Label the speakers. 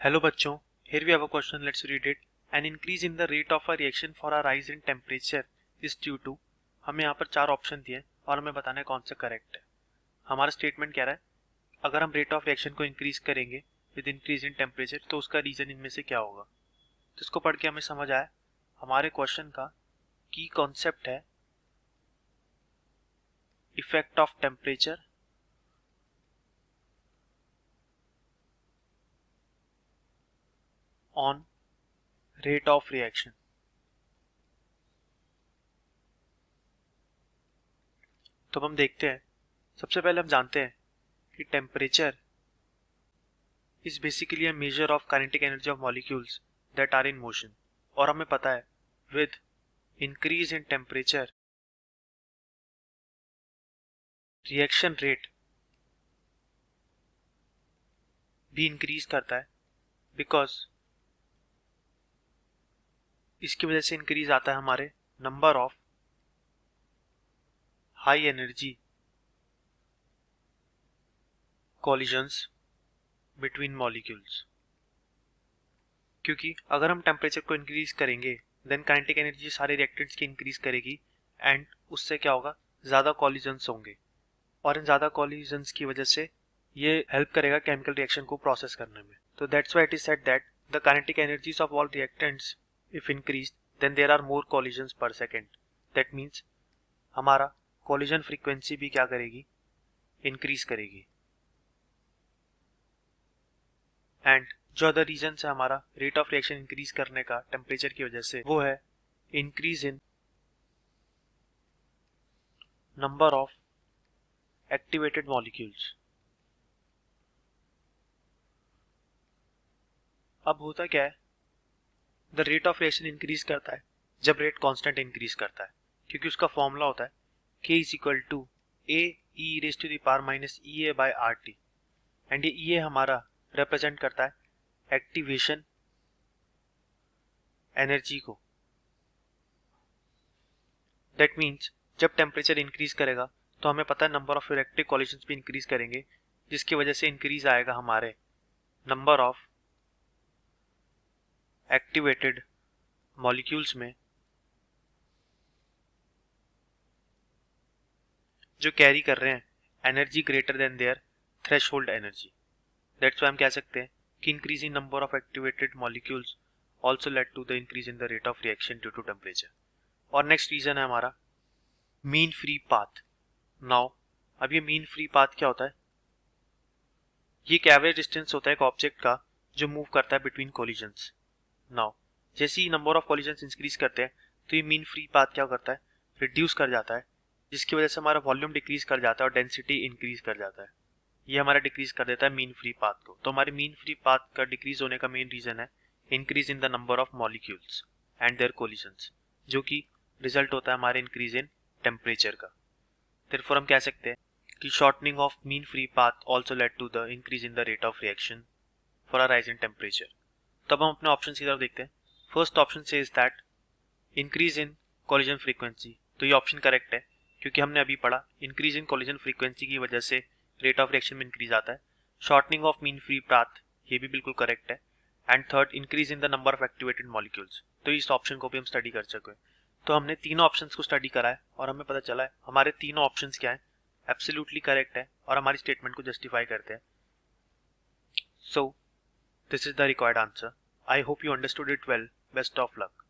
Speaker 1: Hello बच्चों, here we have a question. Let's read it. An increase in the rate of a reaction for a rise in temperature is due to. हमें यहाँ पर चार option दिए और हमें बताना है कौन सा करेक्ट है. हमारा स्टेटमेंट कह रहा है अगर हम रेट ऑफ रिएक्शन को इंक्रीज करेंगे विद इंक्रीज इन टेम्परेचर तो उसका रीजन इनमें से क्या होगा. तो इसको पढ़ के हमें समझ आया हमारे क्वेश्चन का की कॉन्सेप्ट है effect of temperature on rate of reaction. तो हम देखते हैं. सबसे पहले हम जानते हैं कि temperature is basically a measure of kinetic energy of molecules that are in motion. और हमें पता है with increase in temperature reaction rate भी increase करता है because इसकी वजह से increase आता है हमारे number of high energy collisions between molecules. क्योंकि अगर हम टेम्परेचर को इंक्रीज करेंगे देन काइनेटिक एनर्जी सारे रिएक्टेंट्स की इंक्रीज करेगी एंड उससे क्या होगा ज़्यादा कॉलिजन्स होंगे और इन ज़्यादा कॉलिजन्स की वजह से ये हेल्प करेगा केमिकल रिएक्शन को प्रोसेस करने में. तो that's why it is said that the kinetic energies of all reactants if increase then there are more collisions per second. That means हमारा कॉलिजन फ्रीक्वेंसी भी क्या करेगी, इंक्रीज करेगी. एंड जो अदर रीजन है हमारा रेट ऑफ रिएक्शन इंक्रीज करने का टेम्परेचर की वजह से वो है increase in number of activated molecules. अब होता क्या है, the rate of reaction increase करता है जब रेट कांस्टेंट इंक्रीज करता है क्योंकि उसका फॉर्मूला होता है K is equal to A e raise to the power minus E a by R T. And ये ई ए हमारा रिप्रेजेंट करता है एक्टिवेशन एनर्जी को. दैट मीन्स जब टेम्परेचर इंक्रीज करेगा तो हमें पता है नंबर ऑफ रिएक्टिव कॉलिजन्स भी इंक्रीज करेंगे जिसकी वजह से इंक्रीज आएगा हमारे नंबर ऑफ एक्टिवेटेड मॉलिक्यूल्स में जो कैरी कर रहे हैं energy greater than their threshold energy. That's why हम कह सकते हैं कि increase in number of activated molecules also lead to the increase in the rate of reaction due to temperature. और नेक्स्ट रीजन है हमारा मीन फ्री पाथ. नाउ अब ये मीन फ्री पाथ क्या होता है, ये एक एवरेज डिस्टेंस होता है एक ऑब्जेक्ट का जो मूव करता है बिटवीन कोलिजन्स. नाउ जैसे ही नंबर ऑफ कोलिजन्स इंक्रीज करते हैं तो ये मीन फ्री पाथ क्या करता है, रिड्यूस कर जाता है जिसकी वजह से हमारा वॉल्यूम डिक्रीज कर जाता है और डेंसिटी इंक्रीज कर जाता है. ये हमारा डिक्रीज कर देता है मीन फ्री पाथ को. तो हमारे मीन फ्री पाथ का डिक्रीज होने का मेन रीजन है increase in the number of molecules and their collisions जो कि रिजल्ट होता है हमारे इंक्रीज इन टेम्परेचर का. देयरफॉर हम कह सकते हैं कि shortening of mean free path also lead to the increase in the rate of reaction for a rise in temperature. तब हम अपने ऑप्शन की तरफ देखते हैं. फर्स्ट ऑप्शन से is that increase in collision frequency. तो ये ऑप्शन करेक्ट है क्योंकि हमने अभी पढ़ा इंक्रीज इन कॉलिजन फ्रीक्वेंसी की वजह से रेट ऑफ रिएक्शन में इंक्रीज आता है. Shortening of mean free path ये भी बिल्कुल करेक्ट है. And third increase in the number of activated molecules. तो इस ऑप्शन को भी हम स्टडी कर सके. तो हमने तीनों ऑप्शंस को स्टडी करा है और हमें पता चला है हमारे तीनों ऑप्शंस क्या है, एब्सोल्युटली करेक्ट है और हमारी स्टेटमेंट को जस्टिफाई करते हैं. So this is the required answer. I hope you understood it well. Best of luck.